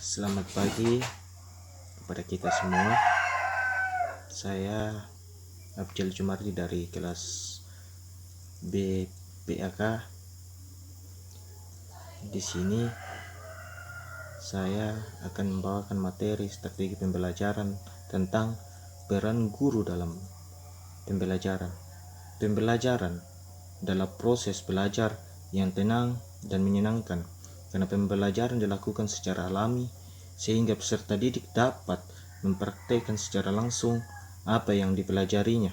Selamat pagi kepada kita semua. Saya Abdul Jumardi dari kelas BPAK. Di sini saya akan membawakan materi strategi pembelajaran tentang peran guru dalam pembelajaran. Pembelajaran adalah proses belajar yang tenang dan menyenangkan, karena pembelajaran dilakukan secara alami sehingga peserta didik dapat mempraktikkan secara langsung apa yang dipelajarinya.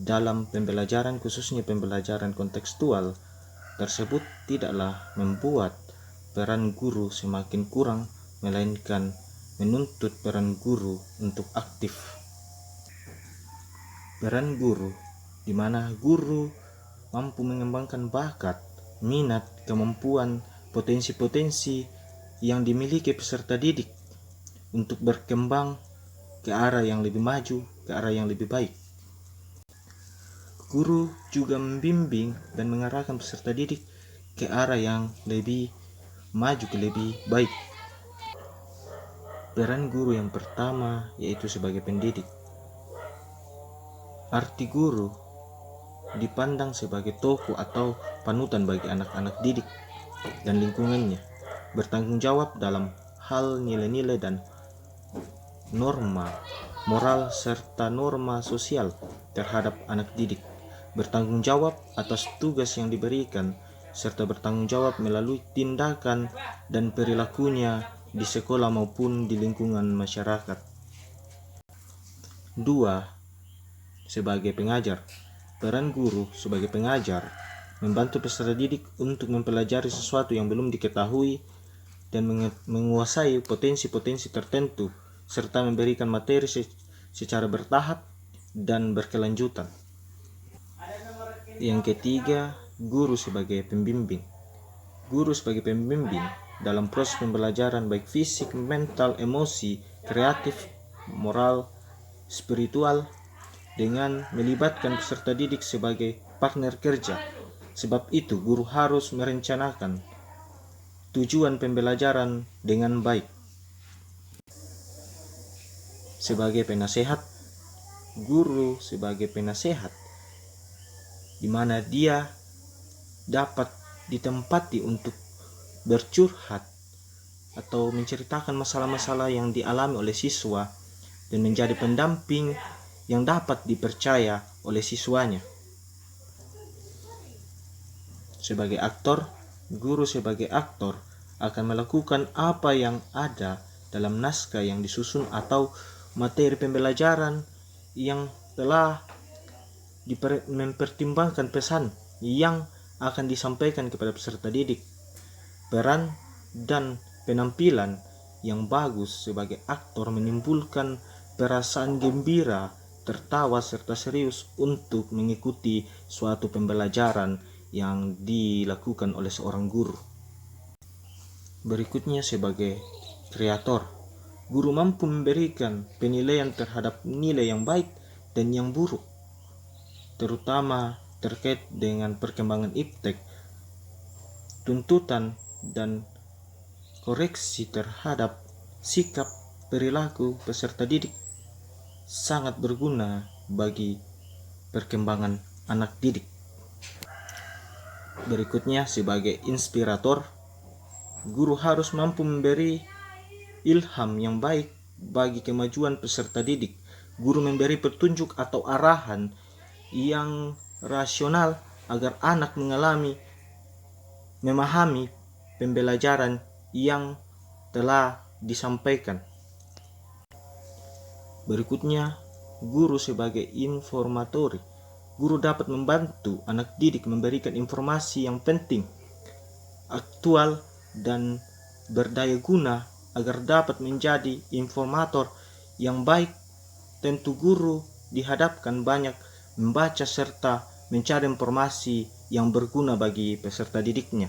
Dalam pembelajaran, khususnya pembelajaran kontekstual tersebut, tidaklah membuat peran guru semakin kurang, melainkan menuntut peran guru untuk aktif. Peran guru di mana guru mampu mengembangkan bakat, minat, kemampuan, potensi-potensi yang dimiliki peserta didik untuk berkembang ke arah yang lebih maju, ke arah yang lebih baik. Guru juga membimbing dan mengarahkan peserta didik ke arah yang lebih maju, ke lebih baik. Peran guru yang pertama yaitu sebagai pendidik. Arti guru dipandang sebagai tokoh atau panutan bagi anak-anak didik dan lingkungannya, bertanggung jawab dalam hal nilai-nilai dan norma moral serta norma sosial terhadap anak didik, bertanggung jawab atas tugas yang diberikan, serta bertanggung jawab melalui tindakan dan perilakunya di sekolah maupun di lingkungan masyarakat. 2. Sebagai pengajar. Peran guru sebagai pengajar membantu peserta didik untuk mempelajari sesuatu yang belum diketahui dan menguasai potensi-potensi tertentu, serta memberikan materi secara bertahap dan berkelanjutan. Yang ketiga, guru sebagai pembimbing. Guru sebagai pembimbing dalam proses pembelajaran baik fisik, mental, emosi, kreatif, moral, spiritual, dengan melibatkan peserta didik sebagai partner kerja. Sebab itu, guru harus merencanakan tujuan pembelajaran dengan baik. Sebagai penasehat, guru sebagai penasehat di mana dia dapat ditempati untuk bercurhat atau menceritakan masalah-masalah yang dialami oleh siswa dan menjadi pendamping yang dapat dipercaya oleh siswanya. Sebagai aktor, guru sebagai aktor akan melakukan apa yang ada dalam naskah yang disusun atau materi pembelajaran yang telah mempertimbangkan pesan yang akan disampaikan kepada peserta didik. Peran dan penampilan yang bagus sebagai aktor menimbulkan perasaan gembira, tertawa, serta serius untuk mengikuti suatu pembelajaran yang dilakukan oleh seorang guru. Berikutnya, sebagai kreator. Guru mampu memberikan penilaian terhadap nilai yang baik dan yang buruk, terutama terkait dengan perkembangan iptek, tuntutan dan koreksi terhadap sikap perilaku peserta didik sangat berguna bagi perkembangan anak didik. Berikutnya, sebagai inspirator, guru harus mampu memberi ilham yang baik bagi kemajuan peserta didik. Guru memberi petunjuk atau arahan yang rasional agar anak memahami pembelajaran yang telah disampaikan. Berikutnya, guru sebagai informatori. Guru dapat membantu anak didik memberikan informasi yang penting, aktual, dan berdaya guna agar dapat menjadi informator yang baik. Tentu guru dihadapkan banyak membaca serta mencari informasi yang berguna bagi peserta didiknya.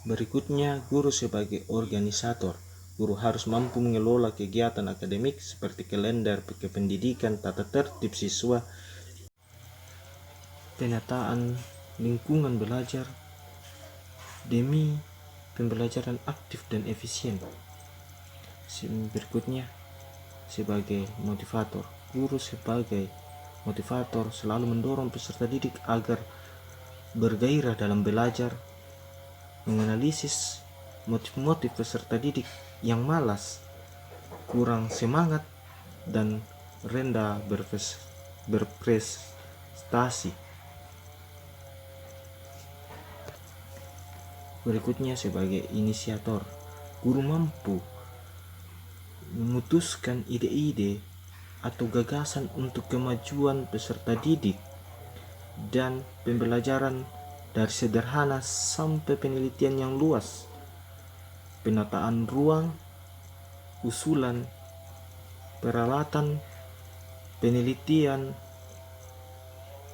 Berikutnya, guru sebagai organisator. Guru harus mampu mengelola kegiatan akademik seperti kalender kependidikan, tata tertib siswa, penataan lingkungan belajar demi pembelajaran aktif dan efisien. Berikutnya, sebagai motivator. Guru sebagai motivator selalu mendorong peserta didik agar bergairah dalam belajar, menganalisis motif-motif peserta didik yang malas, kurang semangat, dan rendah berprestasi. Berikutnya, sebagai inisiator. Guru mampu memutuskan ide-ide atau gagasan untuk kemajuan peserta didik dan pembelajaran dari sederhana sampai penelitian yang luas, penataan ruang, usulan, peralatan, penelitian,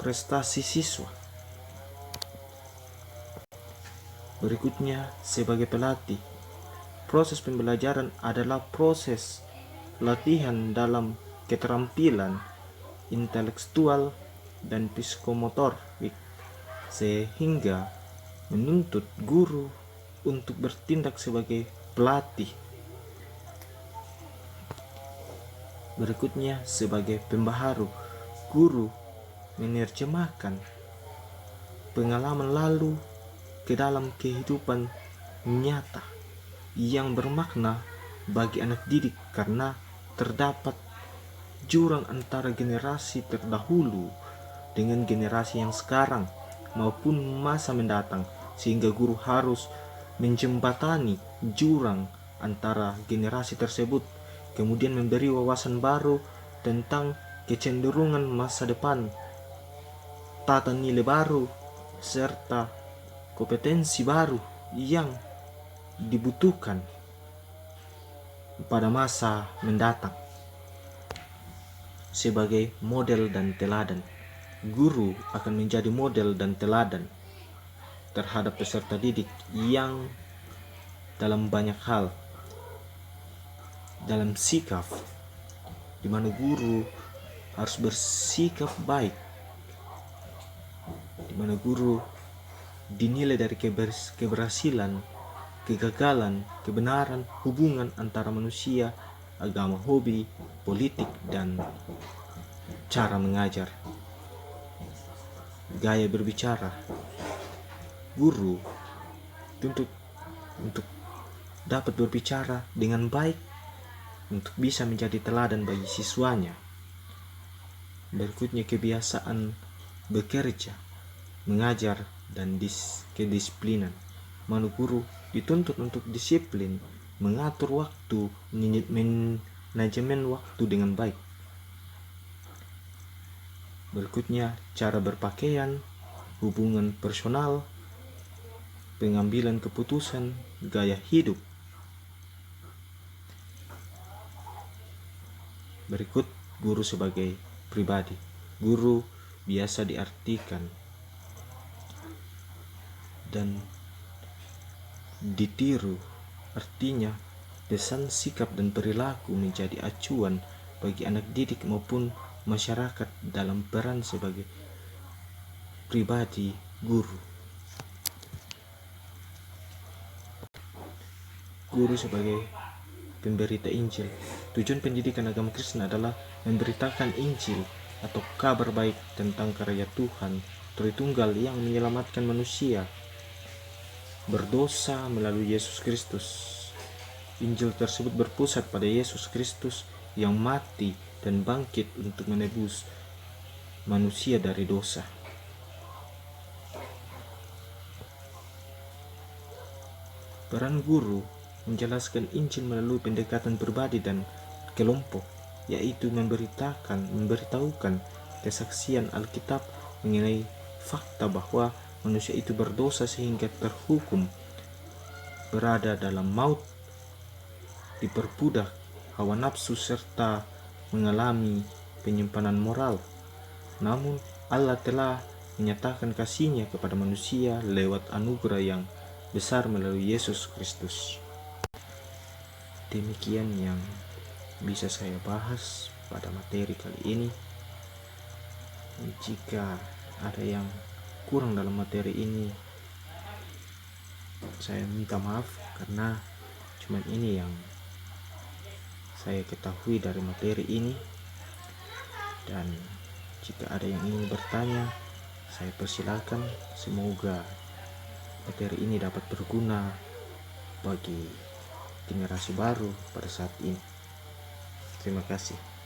prestasi siswa. Berikutnya, sebagai pelatih. Proses pembelajaran adalah proses latihan dalam keterampilan intelektual dan psikomotorik, sehingga menuntut guru untuk bertindak sebagai pelatih. Berikutnya, sebagai pembaharu. Guru menerjemahkan pengalaman lalu ke dalam kehidupan nyata yang bermakna bagi anak didik, karena terdapat jurang antara generasi terdahulu dengan generasi yang sekarang maupun masa mendatang, sehingga guru harus menjembatani jurang antara generasi tersebut, kemudian memberi wawasan baru tentang kecenderungan masa depan, tata nilai baru, serta kompetensi baru yang dibutuhkan pada masa mendatang. Sebagai model dan teladan. Guru akan menjadi model dan teladan terhadap peserta didik yang dalam banyak hal, dalam sikap, di mana guru harus bersikap baik, di mana guru dinilai dari keberhasilan, kegagalan, kebenaran, hubungan antara manusia, agama, hobi, politik, dan cara mengajar, gaya berbicara. Guru tuntut untuk dapat berbicara dengan baik untuk bisa menjadi teladan bagi siswanya. Berikutnya, kebiasaan bekerja, mengajar, dan kedisiplinan. Mana guru dituntut untuk disiplin, mengatur waktu, manajemen waktu dengan baik. Berikutnya, cara berpakaian, hubungan personal, pengambilan keputusan, gaya hidup. Berikut, guru sebagai pribadi. Guru biasa diartikan dan ditiru, artinya pesan, sikap, dan perilaku menjadi acuan bagi anak didik maupun masyarakat dalam peran sebagai pribadi guru. Guru sebagai pemberita Injil. Tujuan pendidikan agama Kristen adalah memberitakan Injil atau kabar baik tentang karya Tuhan Tritunggal yang menyelamatkan manusia berdosa melalui Yesus Kristus. Injil tersebut berpusat pada Yesus Kristus yang mati dan bangkit untuk menebus manusia dari dosa. Peran guru menjelaskan Injil melalui pendekatan pribadi dan kelompok, yaitu memberitahukan kesaksian Alkitab mengenai fakta bahwa manusia itu berdosa sehingga terhukum berada dalam maut, diperbudak hawa nafsu, serta mengalami penyimpanan moral. Namun Allah telah menyatakan kasih-Nya kepada manusia lewat anugerah yang besar melalui Yesus Kristus. Demikian yang bisa saya bahas pada materi kali ini. Jika ada yang kurang dalam materi ini, saya minta maaf, karena cuman ini yang saya ketahui dari materi ini. Dan jika ada yang ingin bertanya, saya persilakan. Semoga materi ini dapat berguna bagi generasi baru pada saat ini. Terima kasih.